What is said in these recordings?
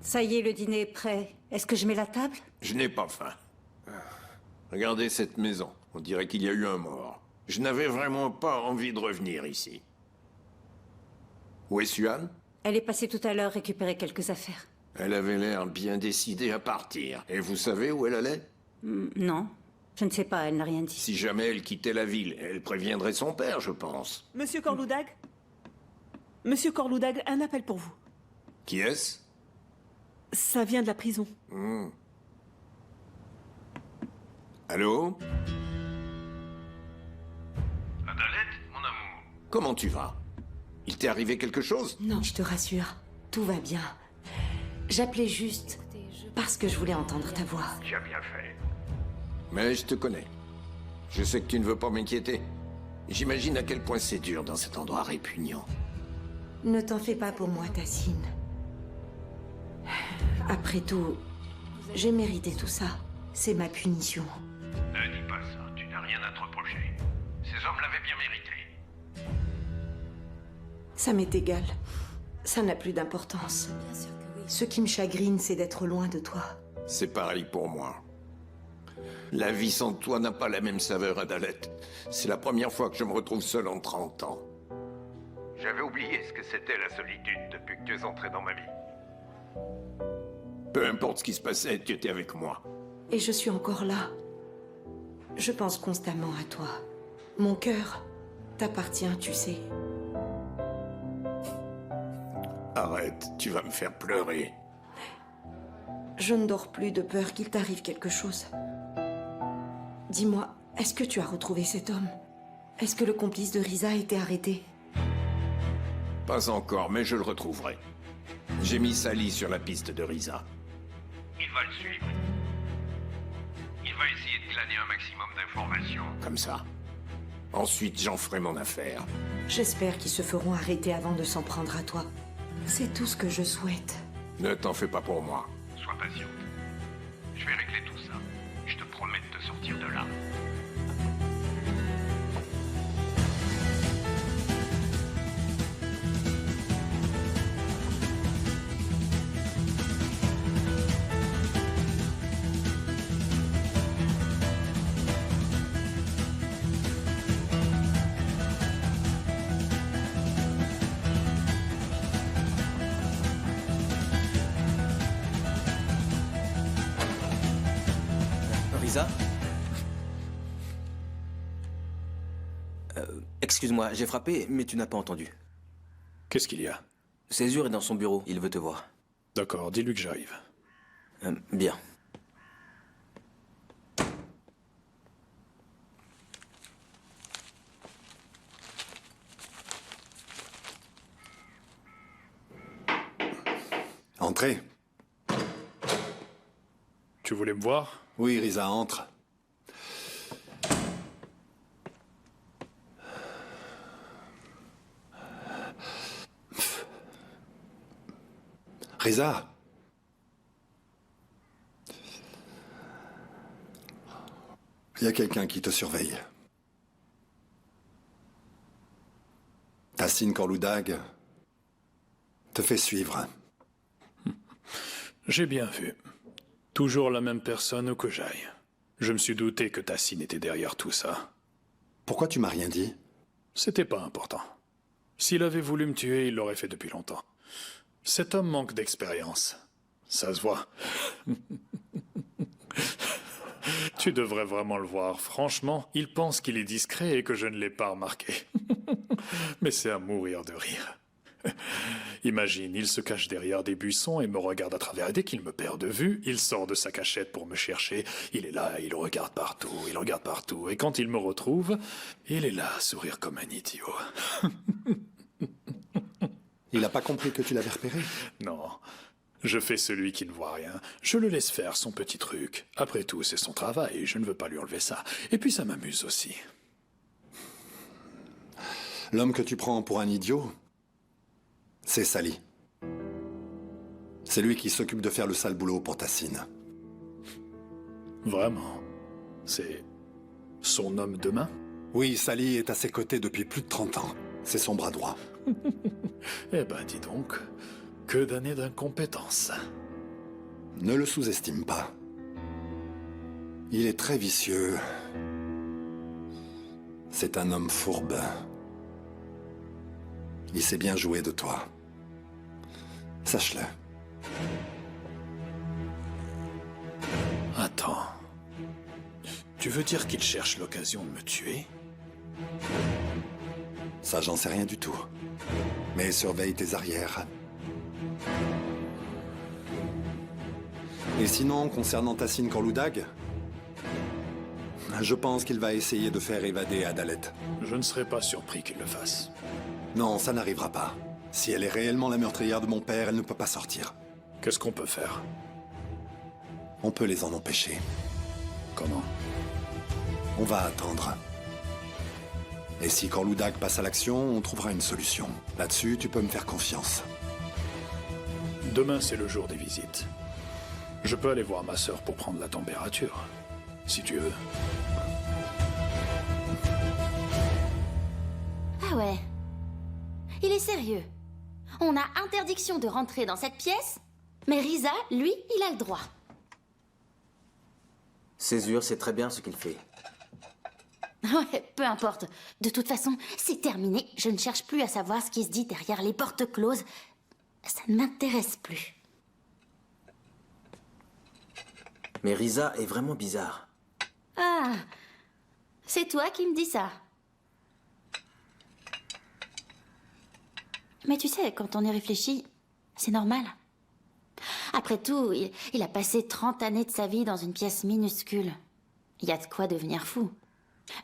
Ça y est, le dîner est prêt. Est-ce que je mets la table? Je n'ai pas faim. Regardez cette maison. On dirait qu'il y a eu un mort. Je n'avais vraiment pas envie de revenir ici. Où est Suan? Elle est passée tout à l'heure récupérer quelques affaires. Elle avait l'air bien décidée à partir. Et vous savez où elle allait? Non, je ne sais pas, elle n'a rien dit. Si jamais elle quittait la ville, elle préviendrait son père, je pense. Monsieur Corloudag? Monsieur Corloudag, un appel pour vous. Qui est-ce? Ça vient de la prison. Allô? Adalette, mon amour. Comment tu vas? Il t'est arrivé quelque chose? Non, je te rassure, tout va bien. J'appelais juste parce que je voulais entendre ta voix. Tu as bien fait. Mais je te connais. Je sais que tu ne veux pas m'inquiéter. J'imagine à quel point c'est dur dans cet endroit répugnant. Ne t'en fais pas pour moi, Tassine. Après tout, j'ai mérité tout ça. C'est ma punition. Ne dis pas ça, tu n'as rien à te reprocher. Ces hommes l'avaient bien mérité. Ça m'est égal. Ça n'a plus d'importance. Ce qui me chagrine, c'est d'être loin de toi. C'est pareil pour moi. La vie sans toi n'a pas la même saveur, Adalette. C'est la première fois que je me retrouve seul en 30 ans. J'avais oublié ce que c'était la solitude depuis que tu es entré dans ma vie. Peu importe ce qui se passait, tu étais avec moi. Et je suis encore là. Je pense constamment à toi. Mon cœur t'appartient, tu sais. Arrête, tu vas me faire pleurer. Je ne dors plus de peur qu'il t'arrive quelque chose. Dis-moi, est-ce que tu as retrouvé cet homme? Est-ce que le complice de Riza a été arrêté? Pas encore, mais je le retrouverai. J'ai mis Sally sur la piste de Riza. Il va le suivre. Il va essayer de glaner un maximum d'informations. Comme ça. Ensuite, j'en ferai mon affaire. J'espère qu'ils se feront arrêter avant de s'en prendre à toi. C'est tout ce que je souhaite. Ne t'en fais pas pour moi. Sois patiente. Je vais régler tout ça. Je te promets de te sortir de là. Riza? Excuse-moi, j'ai frappé, mais tu n'as pas entendu. Qu'est-ce qu'il y a? Césure est dans son bureau, il veut te voir. D'accord, dis-lui que j'arrive. Bien. Entrez. Tu voulais me voir? Oui, Riza, entre. Riza. Il y a quelqu'un qui te surveille. Tassine Corloudag te fait suivre. J'ai bien vu. Toujours la même personne où que j'aille. Je me suis douté que Tassine était derrière tout ça. Pourquoi tu m'as rien dit? C'était pas important. S'il avait voulu me tuer, il l'aurait fait depuis longtemps. Cet homme manque d'expérience. Ça se voit. Tu devrais vraiment le voir. Franchement, il pense qu'il est discret et que je ne l'ai pas remarqué. Mais c'est à mourir de rire. Imagine, il se cache derrière des buissons et me regarde à travers. Et dès qu'il me perd de vue, il sort de sa cachette pour me chercher. Il est là, il regarde partout, il regarde partout. Et quand il me retrouve, il est là, à sourire comme un idiot. Il n'a pas compris que tu l'avais repéré? Non, je fais celui qui ne voit rien. Je le laisse faire son petit truc. Après tout, c'est son travail, je ne veux pas lui enlever ça. Et puis ça m'amuse aussi. L'homme que tu prends pour un idiot, c'est Sally. C'est lui qui s'occupe de faire le sale boulot pour Tassine. Vraiment? C'est son homme de main? Oui, Sally est à ses côtés depuis plus de 30 ans. C'est son bras droit. Eh ben, dis donc. Que d'années d'incompétence. Ne le sous-estime pas. Il est très vicieux. C'est un homme fourbe. Il sait bien jouer de toi. Sache-le. Attends. Tu veux dire qu'il cherche l'occasion de me tuer? Ça, j'en sais rien du tout. Mais surveille tes arrières. Et sinon, concernant Tassine Korloudag, je pense qu'il va essayer de faire évader Adalet. Je ne serais pas surpris qu'il le fasse. Non, ça n'arrivera pas. Si elle est réellement la meurtrière de mon père, elle ne peut pas sortir. Qu'est-ce qu'on peut faire? On peut les en empêcher. Comment? On va attendre. Et si Korloudag passe à l'action, on trouvera une solution. Là-dessus, tu peux me faire confiance. Demain, c'est le jour des visites. Je peux aller voir ma sœur pour prendre la température, si tu veux. Ah ouais. Il est sérieux. On a interdiction de rentrer dans cette pièce, mais Riza, lui, il a le droit. Césure sait très bien ce qu'il fait. Ouais, peu importe. De toute façon, c'est terminé. Je ne cherche plus à savoir ce qui se dit derrière les portes closes. Ça ne m'intéresse plus. Mais Riza est vraiment bizarre. Ah, c'est toi qui me dis ça. Mais tu sais, quand on y réfléchit, c'est normal. Après tout, il a passé 30 années de sa vie dans une pièce minuscule. Il y a de quoi devenir fou.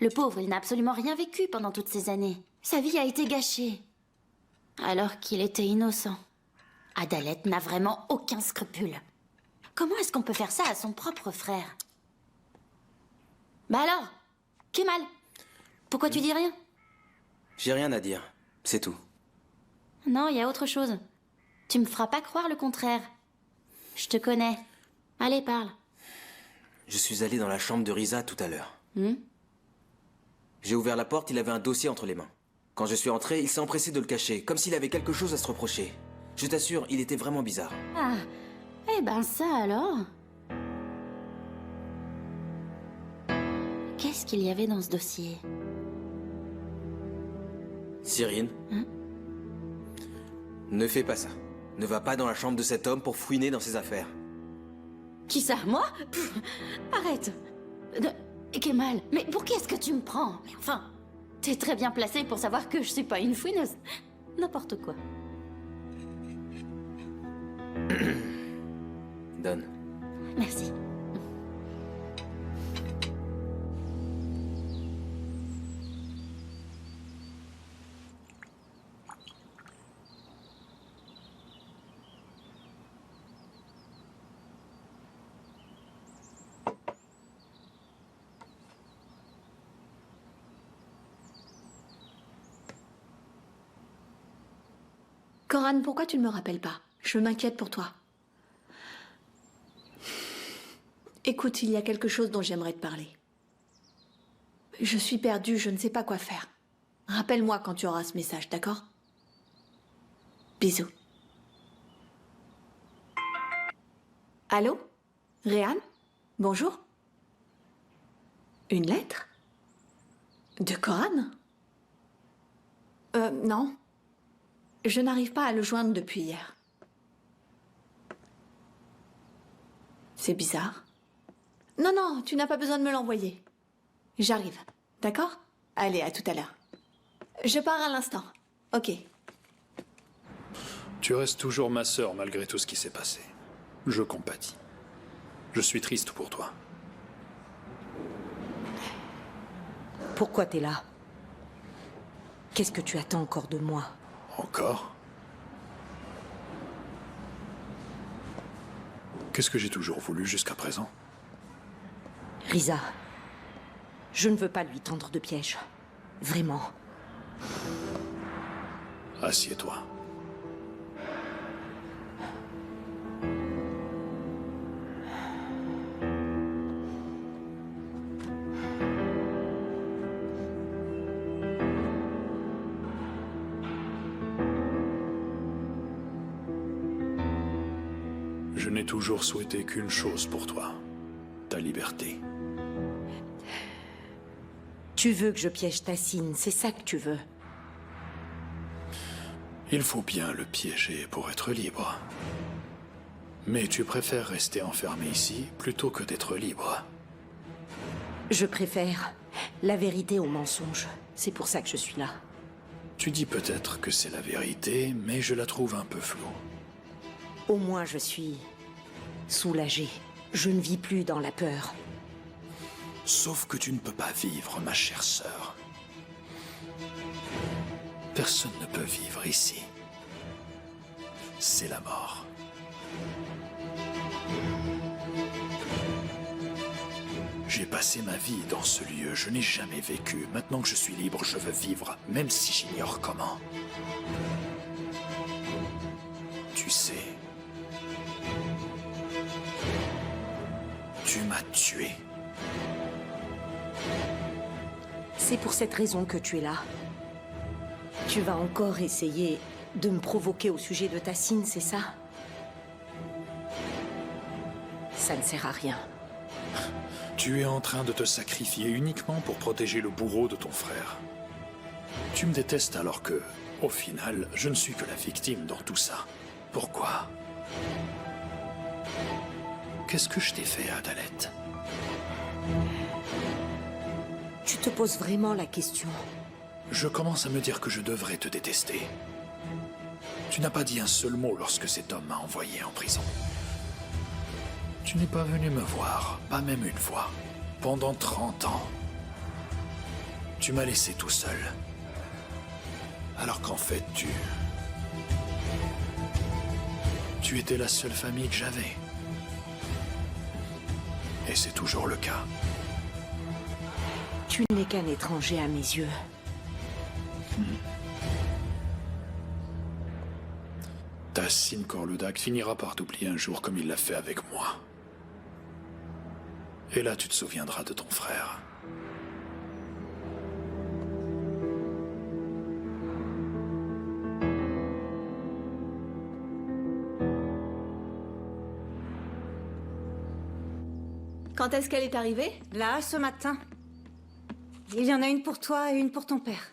Le pauvre, il n'a absolument rien vécu pendant toutes ces années. Sa vie a été gâchée. Alors qu'il était innocent. Adalet n'a vraiment aucun scrupule. Comment est-ce qu'on peut faire ça à son propre frère? Bah alors, Kemal, pourquoi tu dis rien? J'ai rien à dire, c'est tout. Non, il y a autre chose. Tu me feras pas croire le contraire. Je te connais. Allez, parle. Je suis allé dans la chambre de Riza tout à l'heure. Hmm? J'ai ouvert la porte, il avait un dossier entre les mains. Quand je suis entré, il s'est empressé de le cacher, comme s'il avait quelque chose à se reprocher. Je t'assure, il était vraiment bizarre. Ah, eh ben ça alors. Qu'est-ce qu'il y avait dans ce dossier? Cyrine, ne fais pas ça. Ne va pas dans la chambre de cet homme pour fouiner dans ses affaires. Qui ça, moi? Pff, arrête. Kemal, mais pour qui est-ce que tu me prends? Mais enfin, t'es très bien placé pour savoir que je suis pas une fouineuse. N'importe quoi. Donne. Merci. Coran, pourquoi tu ne me rappelles pas? Je m'inquiète pour toi. Écoute, il y a quelque chose dont j'aimerais te parler. Je suis perdue, je ne sais pas quoi faire. Rappelle-moi quand tu auras ce message, d'accord? Bisous. Allô? Réan? Bonjour? Une lettre? De Coran? Non. Je n'arrive pas à le joindre depuis hier. C'est bizarre. Non, non, tu n'as pas besoin de me l'envoyer. J'arrive, d'accord? Allez, à tout à l'heure. Je pars à l'instant. Ok. Tu restes toujours ma sœur malgré tout ce qui s'est passé. Je compatis. Je suis triste pour toi. Pourquoi t'es là? Qu'est-ce que tu attends encore de moi? Encore? Qu'est-ce que j'ai toujours voulu jusqu'à présent? Riza, je ne veux pas lui tendre de piège. Vraiment. Assieds-toi. Je n'ai toujours souhaité qu'une chose pour toi. Ta liberté. Tu veux que je piège Tassine, c'est ça que tu veux. Il faut bien le piéger pour être libre. Mais tu préfères rester enfermé ici plutôt que d'être libre. Je préfère la vérité au mensonge. C'est pour ça que je suis là. Tu dis peut-être que c'est la vérité, mais je la trouve un peu floue. Au moins je suis soulagée. Je ne vis plus dans la peur. Sauf que tu ne peux pas vivre, ma chère sœur. Personne ne peut vivre ici. C'est la mort. J'ai passé ma vie dans ce lieu, je n'ai jamais vécu. Maintenant que je suis libre, je veux vivre, même si j'ignore comment. Tu sais, tu m'as tué. C'est pour cette raison que tu es là. Tu vas encore essayer de me provoquer au sujet de Tassine, c'est ça? Ça ne sert à rien. Tu es en train de te sacrifier uniquement pour protéger le bourreau de ton frère. Tu me détestes alors que, au final, je ne suis que la victime dans tout ça. Pourquoi? Qu'est-ce que je t'ai fait, Adalette? Tu te poses vraiment la question? Je commence à me dire que je devrais te détester. Tu n'as pas dit un seul mot lorsque cet homme m'a envoyé en prison. Tu n'es pas venu me voir, pas même une fois, pendant 30 ans. Tu m'as laissé tout seul. Alors qu'en fait, tu étais la seule famille que j'avais. Et c'est toujours le cas. Tu n'es qu'un étranger à mes yeux. Tassine Corludak finira par t'oublier un jour comme il l'a fait avec moi. Et là, tu te souviendras de ton frère. Quand est-ce qu'elle est arrivée? Là, ce matin. Il y en a une pour toi et une pour ton père.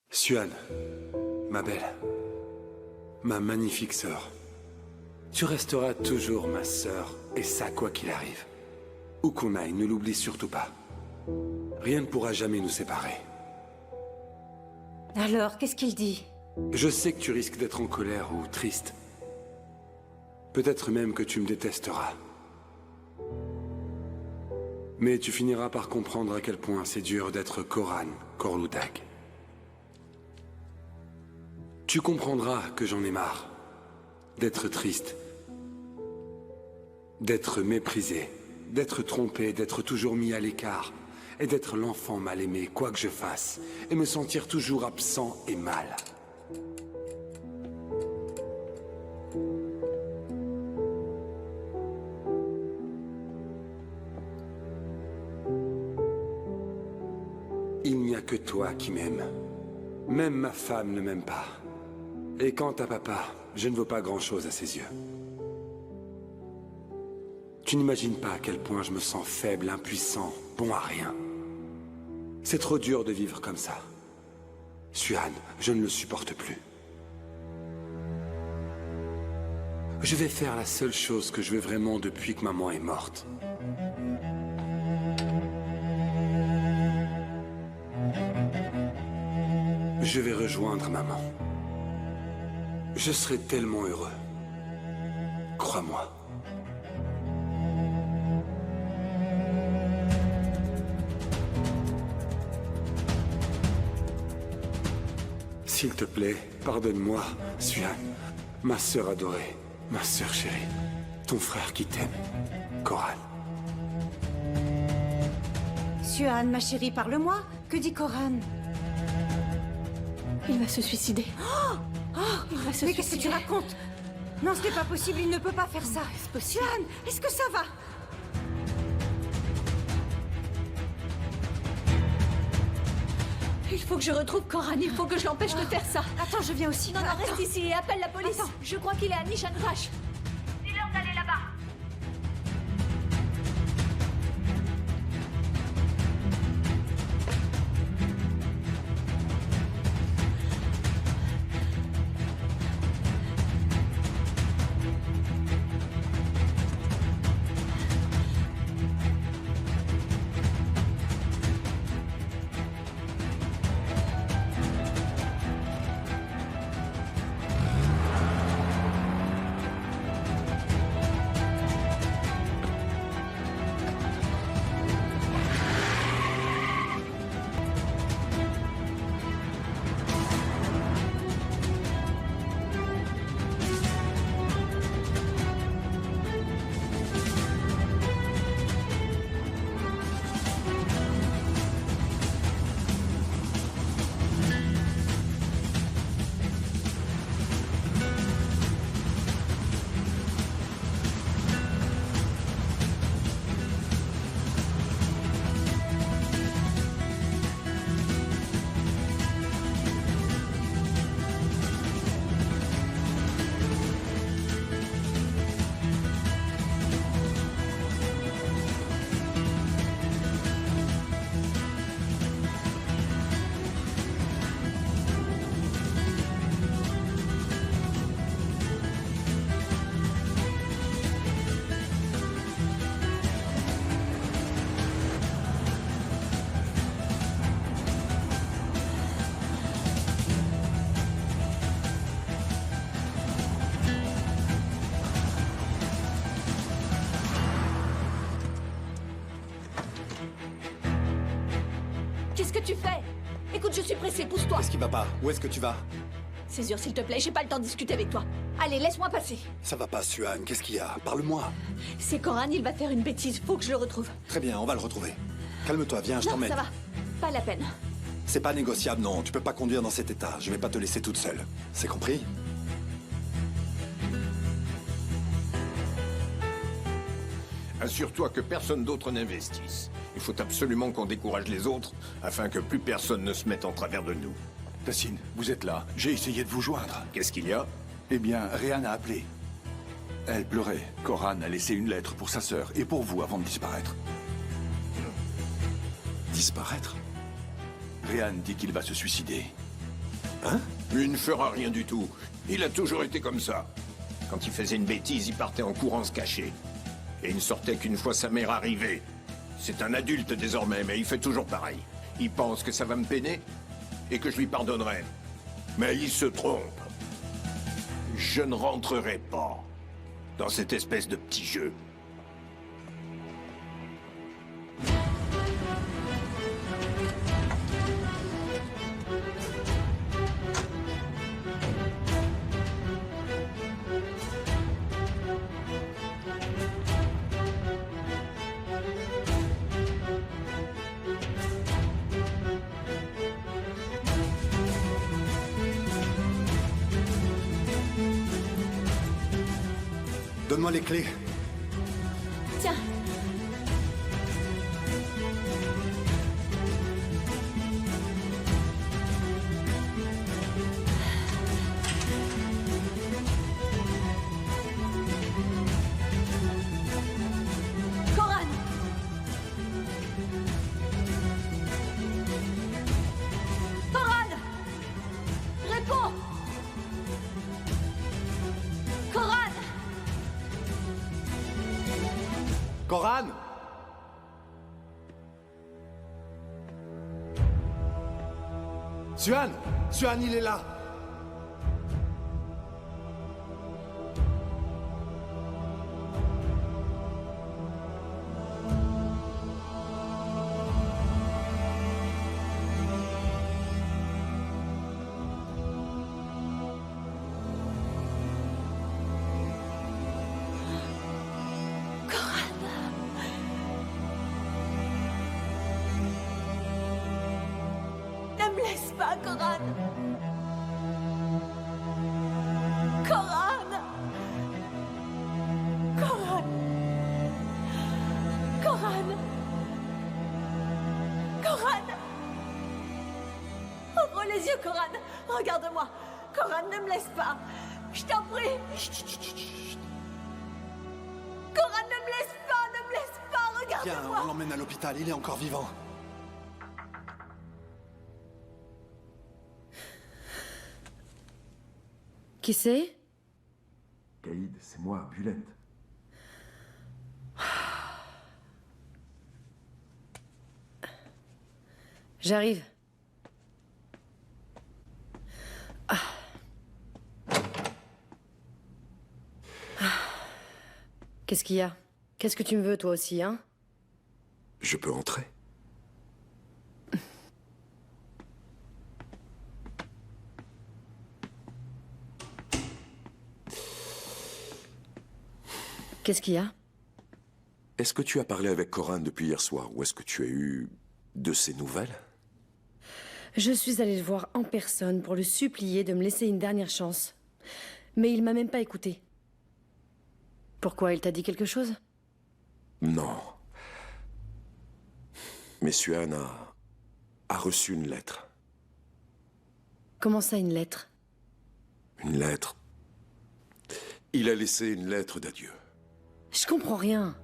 Suan, ma belle, ma magnifique sœur, tu resteras toujours ma sœur, et ça quoi qu'il arrive. Où qu'on aille, ne l'oublie surtout pas. Rien ne pourra jamais nous séparer. Alors, qu'est-ce qu'il dit? Je sais que tu risques d'être en colère ou triste. Peut-être même que tu me détesteras. Mais tu finiras par comprendre à quel point c'est dur d'être Coran Corludak. Tu comprendras que j'en ai marre d'être triste, d'être méprisé, d'être trompé, d'être toujours mis à l'écart, et d'être l'enfant mal aimé, quoi que je fasse, et me sentir toujours absent et mal. Il n'y a que toi qui m'aimes. Même ma femme ne m'aime pas. Et quant à papa, je ne vaux pas grand-chose à ses yeux. Tu n'imagines pas à quel point je me sens faible, impuissant, bon à rien. C'est trop dur de vivre comme ça. Suan, je ne le supporte plus. Je vais faire la seule chose que je veux vraiment depuis que maman est morte. Je vais rejoindre maman. Je serai tellement heureux. Crois-moi. S'il te plaît, pardonne-moi, Suan, ma sœur adorée, ma sœur chérie, ton frère qui t'aime, Coran. Suan, ma chérie, parle-moi. Que dit Coran? Il va se suicider. Il va se Mais qu'est-ce que tu racontes? Non, ce n'est pas possible, il ne peut pas faire ça. Suan, est-ce que ça va? Il faut que je retrouve Koran, il faut que je l'empêche de faire ça. Attends, je viens aussi. Non, non, reste ici et appelle la police. Attends. Je crois qu'il est à Nishan Rash. Dis-leur d'aller là-bas. Qu'est-ce que tu fais? Écoute, je suis pressée, pousse-toi. Qu'est-ce qui va pas? Où est-ce que tu vas? Césure, s'il te plaît, j'ai pas le temps de discuter avec toi. Allez, laisse-moi passer. Ça va pas, Suan. Qu'est-ce qu'il y a? Parle-moi. C'est Koran, il va faire une bêtise. Faut que je le retrouve. Très bien, on va le retrouver. Calme-toi, viens, je Non, t'emmène. ça va. Pas la peine. C'est pas négociable, non. Tu peux pas conduire dans cet état. Je vais pas te laisser toute seule. C'est compris? Assure-toi que personne d'autre n'investisse. Il faut absolument qu'on décourage les autres afin que plus personne ne se mette en travers de nous. Tassine, vous êtes là. J'ai essayé de vous joindre. Qu'est-ce qu'il y a? Eh bien, Réan a appelé. Elle pleurait. Koran a laissé une lettre pour sa sœur et pour vous avant de disparaître. Disparaître? Réan dit qu'il va se suicider. Hein? Il ne fera rien du tout. Il a toujours été comme ça. Quand il faisait une bêtise, il partait en courant se cacher. Et il ne sortait qu'une fois sa mère arrivée. C'est un adulte désormais, mais il fait toujours pareil. Il pense que ça va me peiner et que je lui pardonnerai. Mais il se trompe. Je ne rentrerai pas dans cette espèce de petit jeu. Donne-moi les clés. Tiens. Koran. Koran. Réponds. Koran. Koran! Suan! Suan, il est là! Ne me laisse pas, Koran. Koran. mes yeux, Coran. Regarde-moi. Coran, ne me laisse pas. Je t'en prie. Coran, ne me laisse pas, ne me laisse pas, Viens, regarde-moi. on l'emmène à l'hôpital, il est encore vivant. Qui c'est? Caïd, c'est moi, Bulette. J'arrive. Qu'est-ce qu'il y a? Qu'est-ce que tu me veux, toi aussi, hein? Je peux entrer? Qu'est-ce qu'il y a? Est-ce que tu as parlé avec Coran depuis hier soir, ou est-ce que tu as eu de ses nouvelles? Je suis allée le voir en personne pour le supplier de me laisser une dernière chance. Mais il m'a même pas écouté. Pourquoi, il t'a dit quelque chose? Non. Monsieur Anna a reçu une lettre. Comment ça, une lettre? Une lettre. Il a laissé une lettre d'adieu. Je comprends rien.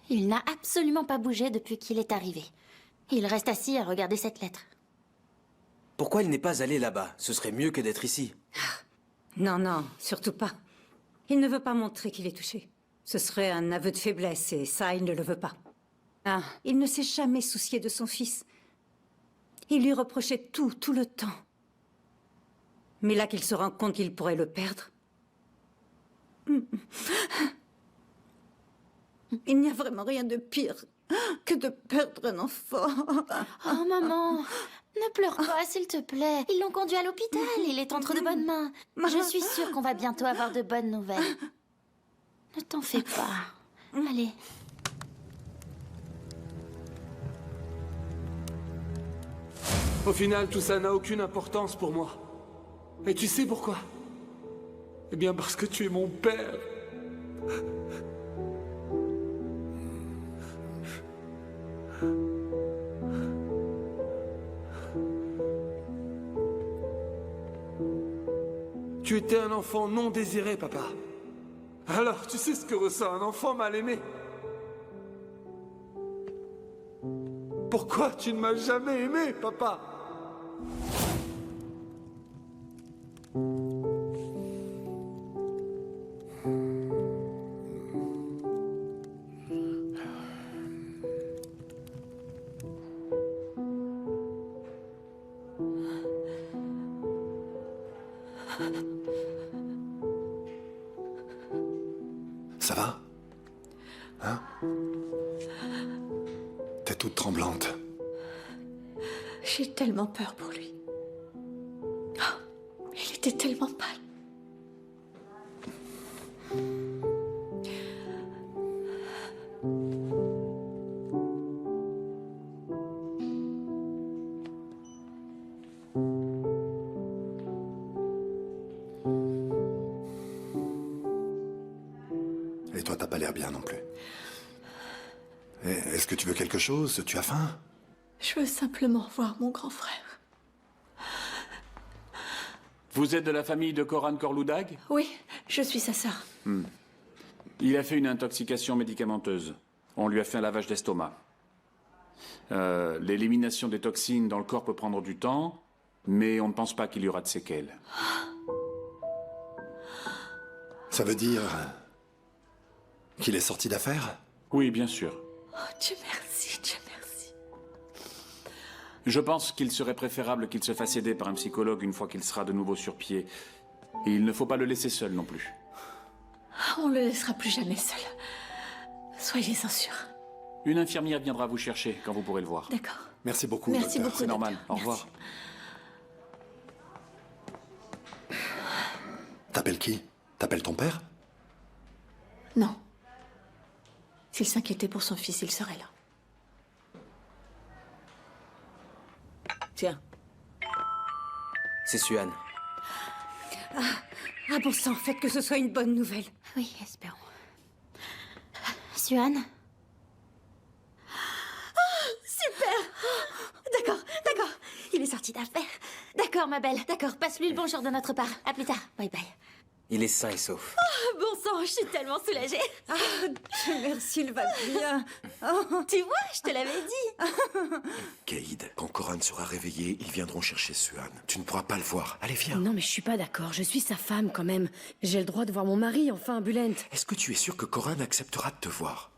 Il n'a absolument pas bougé depuis qu'il est arrivé. Il reste assis à regarder cette lettre. Pourquoi il n'est pas allé là-bas? Ce serait mieux que d'être ici. Non, non, surtout pas. Il ne veut pas montrer qu'il est touché. Ce serait un aveu de faiblesse, et ça, il ne le veut pas. Ah, il ne s'est jamais soucié de son fils. Il lui reprochait tout le temps. Mais là qu'il se rend compte qu'il pourrait le perdre... Il n'y a vraiment rien de pire que de perdre un enfant. Oh, maman, ne pleure pas, s'il te plaît. Ils l'ont conduit à l'hôpital, il est entre de bonnes mains. Je suis sûre qu'on va bientôt avoir de bonnes nouvelles. Ne t'en fais pas. Allez. Au final, tout ça n'a aucune importance pour moi. Et tu sais pourquoi? Eh bien, parce que tu es mon père. Tu étais un enfant non désiré, papa. Alors, tu sais ce que ressent un enfant mal aimé. Pourquoi tu ne m'as jamais aimé, papa? Ça va? Hein? T'es toute tremblante. J'ai tellement peur pour lui. Oh, il était tellement pâle. Et toi, t'as pas l'air bien non plus. Est-ce que tu veux quelque chose? Tu as faim? Je veux simplement voir mon grand frère. Vous êtes de la famille de Coran Corloudag? Oui, je suis sa sœur. Il a fait une intoxication médicamenteuse. On lui a fait un lavage d'estomac. L'élimination des toxines dans le corps peut prendre du temps, mais on ne pense pas qu'il y aura de séquelles. Ça veut dire qu'il est sorti d'affaire? Oui, bien sûr. Oh, Dieu merci, Dieu merci. Je pense qu'il serait préférable qu'il se fasse aider par un psychologue une fois qu'il sera de nouveau sur pied. Et il ne faut pas le laisser seul non plus. On le laissera plus jamais seul. Soyez-en sûrs. Une infirmière viendra vous chercher quand vous pourrez le voir. D'accord. Merci beaucoup, Merci docteur. beaucoup, C'est normal. docteur. Au revoir. T'appelles qui? T'appelles ton père? Non. S'il s'inquiétait pour son fils, il serait là. Tiens. C'est Suan. Ah bon sang, faites que ce soit une bonne nouvelle. Oui, espérons. Suan? Super. D'accord, d'accord. Il est sorti d'affaire. D'accord, ma belle. D'accord, passe-lui le bonjour de notre part. À plus tard. Bye bye. Il est sain et sauf. Bon sang, je suis tellement soulagée. Ah, Dieu merci, il va bien. Oh. Tu vois, je te l'avais dit. Caïd, quand Coran sera réveillé, ils viendront chercher Suan. Tu ne pourras pas le voir. Allez, viens. Non, mais je suis pas d'accord. Je suis sa femme, quand même. J'ai le droit de voir mon mari, enfin, Bulent. Est-ce que tu es sûr que Coran acceptera de te voir?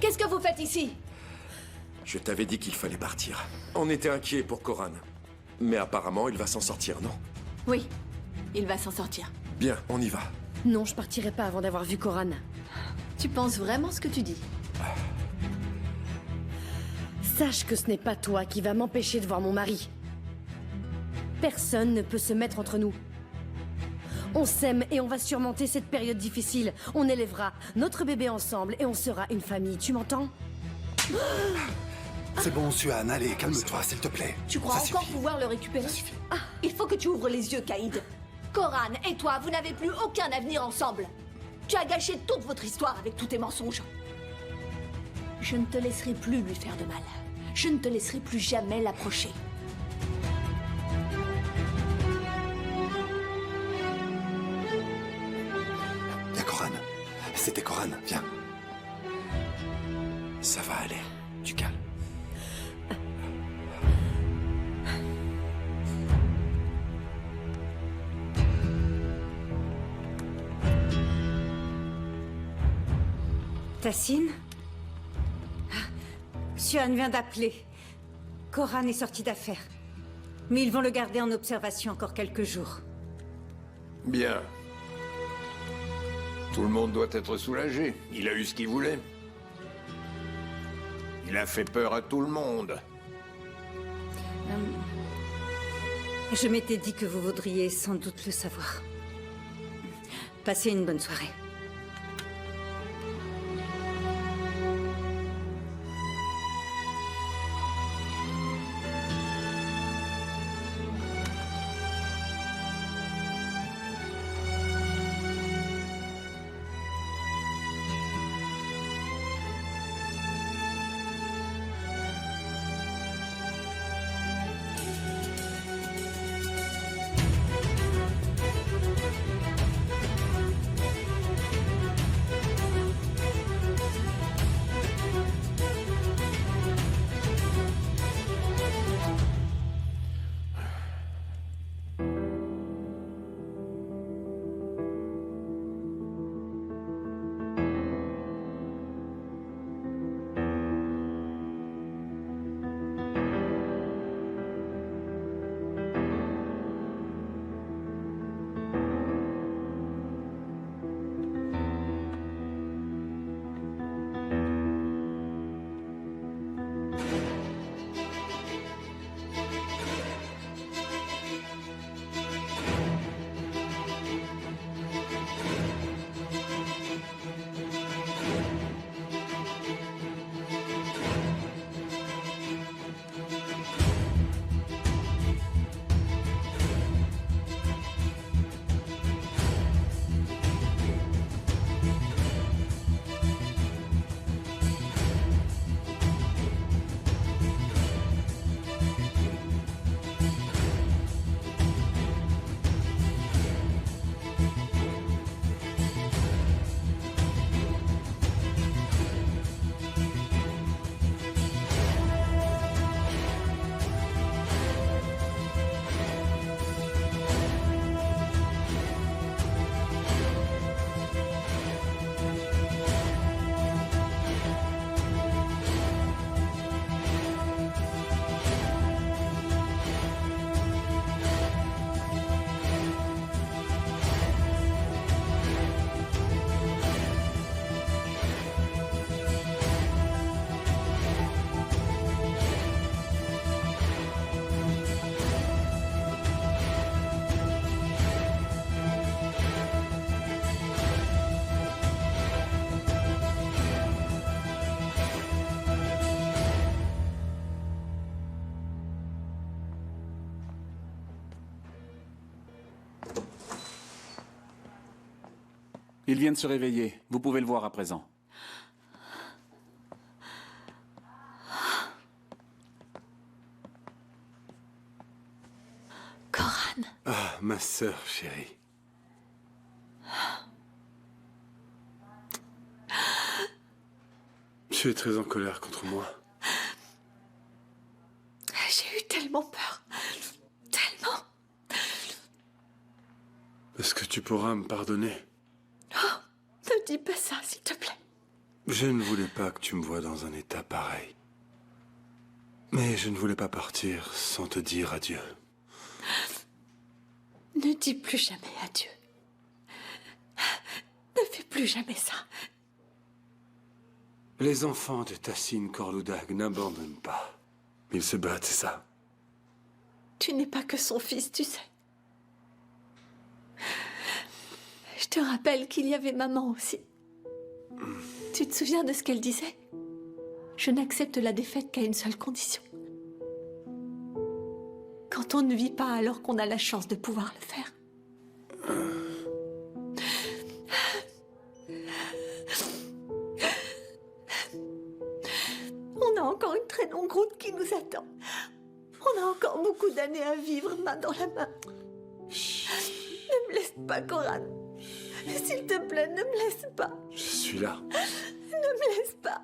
Qu'est-ce que vous faites ici? Je t'avais dit qu'il fallait partir. On était inquiets pour Coran. Mais apparemment, il va s'en sortir, non? Oui, il va s'en sortir. Bien, on y va. Non, je partirai pas avant d'avoir vu Coran. Tu penses vraiment ce que tu dis? Sache que ce n'est pas toi qui va m'empêcher de voir mon mari. Personne ne peut se mettre entre nous. On s'aime et on va surmonter cette période difficile. On élèvera notre bébé ensemble et on sera une famille. Tu m'entends? C'est bon, Suan, allez, calme-toi, s'il te plaît. Tu crois Ça encore suffit. pouvoir le récupérer? Ça suffit. Il faut que tu ouvres les yeux, Caïd. Coran et toi, vous n'avez plus aucun avenir ensemble. Tu as gâché toute votre histoire avec tous tes mensonges. Je ne te laisserai plus lui faire de mal. Je ne te laisserai plus jamais l'approcher. Il y a Coran. C'était Coran, viens. Ça va aller. Du calme. Tassine? Suan vient d'appeler. Coran est sorti d'affaire. Mais ils vont le garder en observation encore quelques jours. Bien. Tout le monde doit être soulagé. Il a eu ce qu'il voulait. Il a fait peur à tout le monde. Je m'étais dit que vous voudriez sans doute le savoir. Passez une bonne soirée. Il vient de se réveiller. Vous pouvez le voir à présent. Coran. Ah, ma sœur chérie. Tu es très en colère contre moi. J'ai eu tellement peur. Tellement. Est-ce que tu pourras me pardonner? Oh, ne dis pas ça, s'il te plaît. Je ne voulais pas que tu me vois dans un état pareil. Mais je ne voulais pas partir sans te dire adieu. Ne dis plus jamais adieu. Ne fais plus jamais ça. Les enfants de Tassine Korloudag n'abandonnent pas. Ils se battent, c'est ça. Tu n'es pas que son fils, tu sais. Je te rappelle qu'il y avait maman aussi. Tu te souviens de ce qu'elle disait? Je n'accepte la défaite qu'à une seule condition. Quand on ne vit pas alors qu'on a la chance de pouvoir le faire. On a encore une très longue route qui nous attend. On a encore beaucoup d'années à vivre main dans la main. Ne me laisse pas, Coran. S'il te plaît, ne me laisse pas. Je suis là. Ne me laisse pas.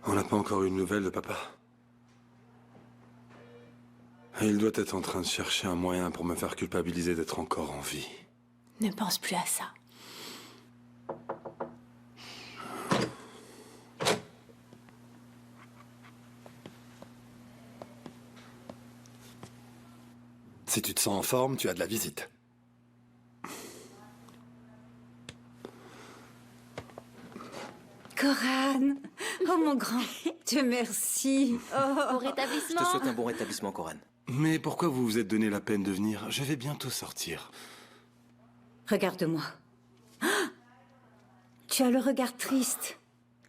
On n'a pas encore eu de nouvelles de papa. Et il doit être en train de chercher un moyen pour me faire culpabiliser d'être encore en vie. Ne pense plus à ça. Si tu te sens en forme, tu as de la visite. Coran! Oh mon grand, Dieu merci. Au Je rétablissement. te souhaite un bon rétablissement, Coran. Mais pourquoi vous vous êtes donné la peine de venir? Je vais bientôt sortir. Regarde-moi. Ah, tu as le regard triste,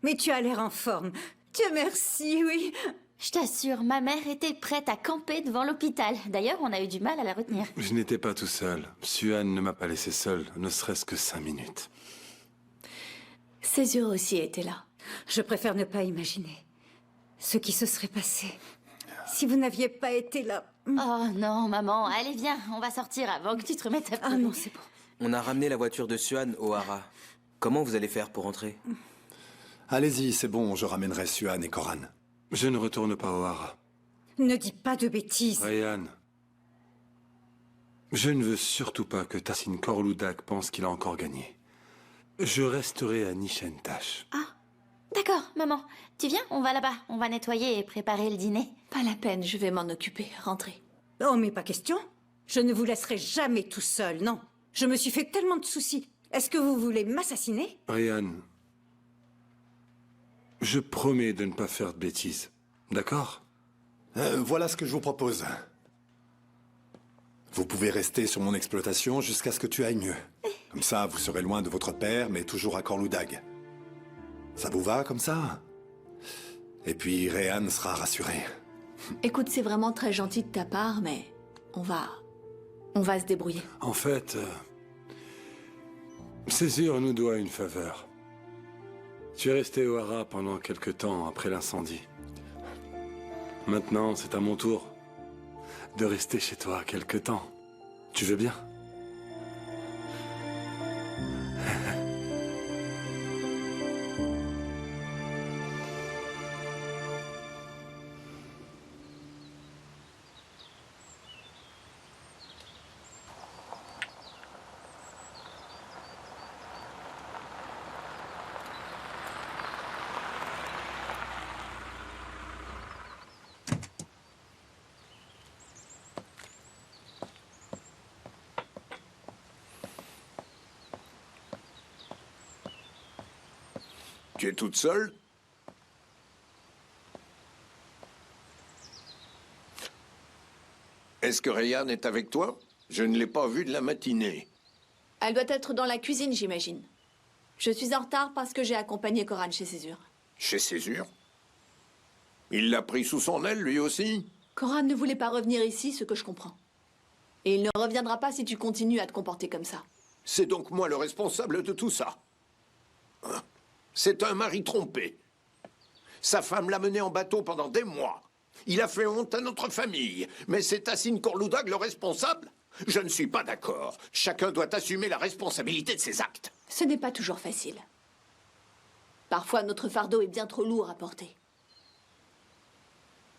mais tu as l'air en forme. Dieu merci, oui. Je t'assure, ma mère était prête à camper devant l'hôpital. D'ailleurs, on a eu du mal à la retenir. Je n'étais pas tout seul. Suan ne m'a pas laissé seul, ne serait-ce que 5 minutes. Ses yeux aussi étaient là. Je préfère ne pas imaginer ce qui se serait passé si vous n'aviez pas été là. Oh non, maman, allez viens, on va sortir avant que tu te remettes à pleurer. Ah non, c'est bon. On a ramené la voiture de Suan au Hara. Comment vous allez faire pour rentrer? Allez-y, c'est bon, je ramènerai Suan et Coran. Je ne retourne pas au Hara. Ne dis pas de bêtises. Ryan, je ne veux surtout pas que Tassine Korloudag pense qu'il a encore gagné. Je resterai à Nishentash. Ah, d'accord, maman. Tu viens? On va là-bas. On va nettoyer et préparer le dîner. Pas la peine, je vais m'en occuper. Rentrez. Oh, mais pas question. Je ne vous laisserai jamais tout seul, non. Je me suis fait tellement de soucis. Est-ce que vous voulez m'assassiner? Ryan, je promets de ne pas faire de bêtises. D'accord? Voilà ce que je vous propose. Vous pouvez rester sur mon exploitation jusqu'à ce que tu ailles mieux. Comme ça, vous serez loin de votre père, mais toujours à Korloudag. Ça vous va comme ça? Et puis, Ryan sera rassuré. Écoute, c'est vraiment très gentil de ta part, mais on va se débrouiller. En fait, Césure nous doit une faveur. Tu es resté au Hara pendant quelque temps après l'incendie. Maintenant, c'est à mon tour de rester chez toi quelque temps. Tu veux bien? Tu es toute seule? Est-ce que Ryan est avec toi? Je ne l'ai pas vue de la matinée. Elle doit être dans la cuisine, j'imagine. Je suis en retard parce que j'ai accompagné Coran chez Césure. Chez Césure? Il l'a pris sous son aile, lui aussi? Coran ne voulait pas revenir ici, ce que je comprends. Et il ne reviendra pas si tu continues à te comporter comme ça. C'est donc moi le responsable de tout ça. Hein? C'est un mari trompé. Sa femme l'a mené en bateau pendant des mois. Il a fait honte à notre famille. Mais c'est Tassine Korloudag le responsable? Je ne suis pas d'accord. Chacun doit assumer la responsabilité de ses actes. Ce n'est pas toujours facile. Parfois, notre fardeau est bien trop lourd à porter.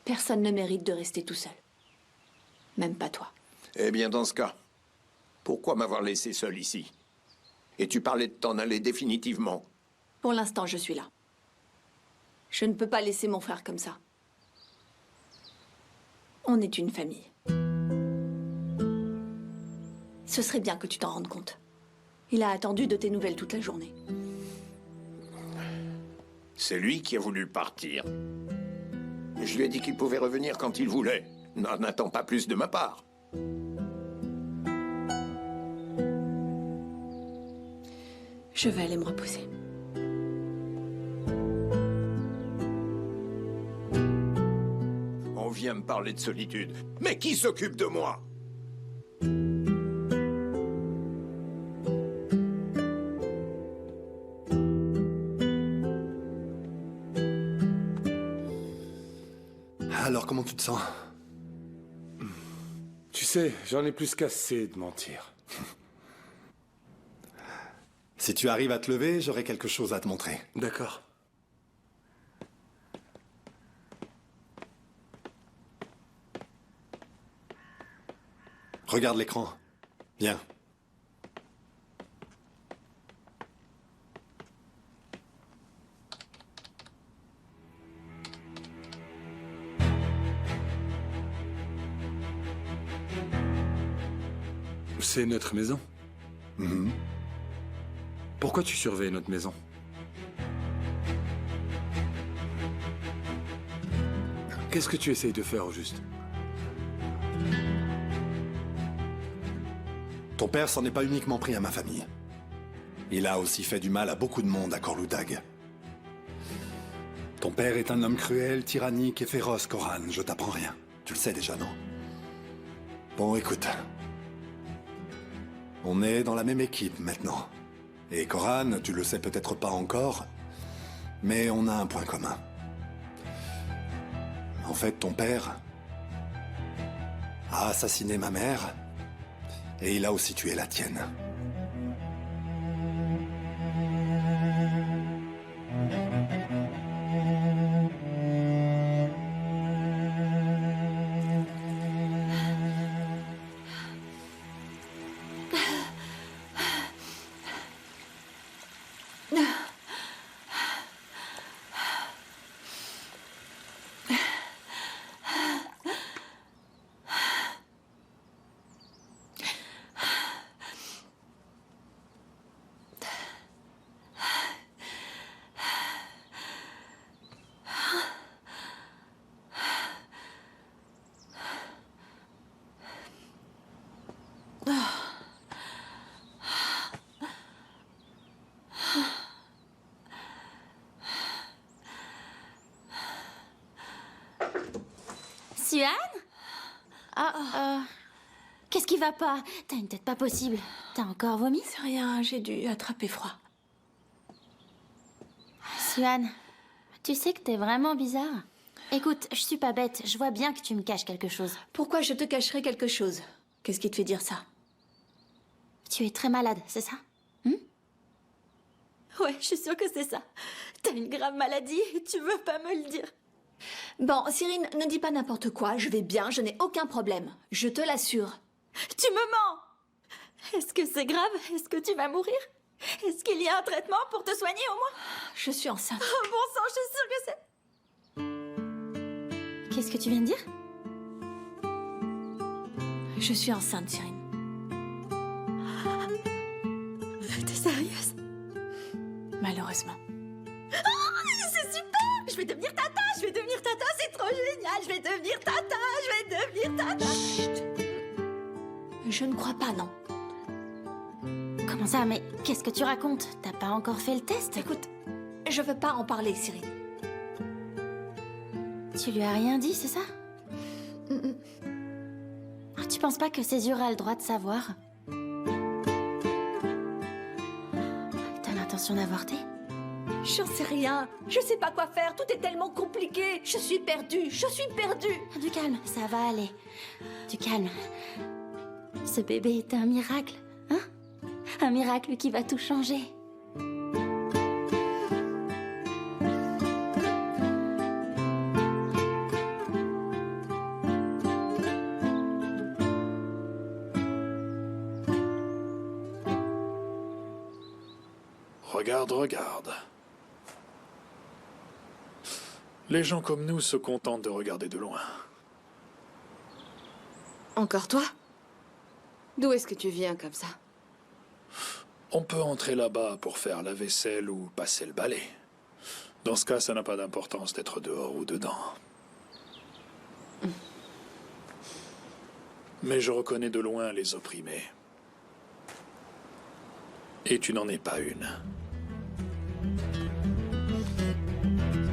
Personne ne mérite de rester tout seul. Même pas toi. Eh bien, dans ce cas, pourquoi m'avoir laissé seul ici? Et tu parlais de t'en aller définitivement. Pour l'instant, je suis là. Je ne peux pas laisser mon frère comme ça. On est une famille. Ce serait bien que tu t'en rendes compte. Il a attendu de tes nouvelles toute la journée. C'est lui qui a voulu partir. Je lui ai dit qu'il pouvait revenir quand il voulait. N'attends pas plus de ma part. Je vais aller me reposer. On vient me parler de solitude. Mais qui s'occupe de moi? Alors, comment tu te sens? Tu sais, j'en ai plus qu'assez de mentir. Si tu arrives à te lever, j'aurai quelque chose à te montrer. D'accord. Regarde l'écran. Viens. C'est notre maison. Mhm. Pourquoi tu surveilles notre maison? Qu'est-ce que tu essayes de faire au juste? Ton père s'en est pas uniquement pris à ma famille. Il a aussi fait du mal à beaucoup de monde à Korloudag. Ton père est un homme cruel, tyrannique et féroce, Coran. Je t'apprends rien. Tu le sais déjà, non? Bon, écoute. On est dans la même équipe maintenant. Et Coran, tu le sais peut-être pas encore, mais on a un point commun. En fait, ton père a assassiné ma mère, et il a aussi tué la tienne. Suan? Qu'est-ce qui va pas? T'as une tête pas possible. T'as encore vomi? C'est rien, j'ai dû attraper froid. Suan, tu sais que t'es vraiment bizarre. Écoute, je suis pas bête, je vois bien que tu me caches quelque chose. Pourquoi je te cacherais quelque chose? Qu'est-ce qui te fait dire ça? Tu es très malade, c'est ça? Ouais, je suis sûre que c'est ça. T'as une grave maladie et tu veux pas me le dire. Bon, Cyrine, ne dis pas n'importe quoi. Je vais bien, je n'ai aucun problème. Je te l'assure. Tu me mens! Est-ce que c'est grave? Est-ce que tu vas mourir? Est-ce qu'il y a un traitement pour te soigner au moins? Je suis enceinte. Oh bon sang, je suis sûre que c'est... Qu'est-ce que tu viens de dire? Je suis enceinte, Cyrine. T'es sérieuse? Malheureusement. Oh, c'est super! Je vais devenir tata! Je vais devenir tata! C'est trop génial! Je vais devenir tata! Je vais devenir tata! Chut! Je ne crois pas, non. Comment Comment ça, mais qu'est-ce que tu racontes? T'as pas encore fait le test? Écoute, je veux pas en parler, Cyril. Tu lui as rien dit, c'est ça? Ah, tu penses pas que Césure a le droit de savoir? T'as l'intention d'avorter? J'en sais rien. Je sais pas quoi faire. Tout est tellement compliqué. Je suis perdue. Je suis perdue. Du calme, ça va aller. Du calme. Ce bébé est un miracle, hein? Un miracle qui va tout changer. Regarde, regarde. Les gens comme nous se contentent de regarder de loin. Encore toi? D'où est-ce que tu viens comme ça? On peut entrer là-bas pour faire la vaisselle ou passer le balai. Dans ce cas, ça n'a pas d'importance d'être dehors ou dedans. Mais je reconnais de loin les opprimés. Et tu n'en es pas une.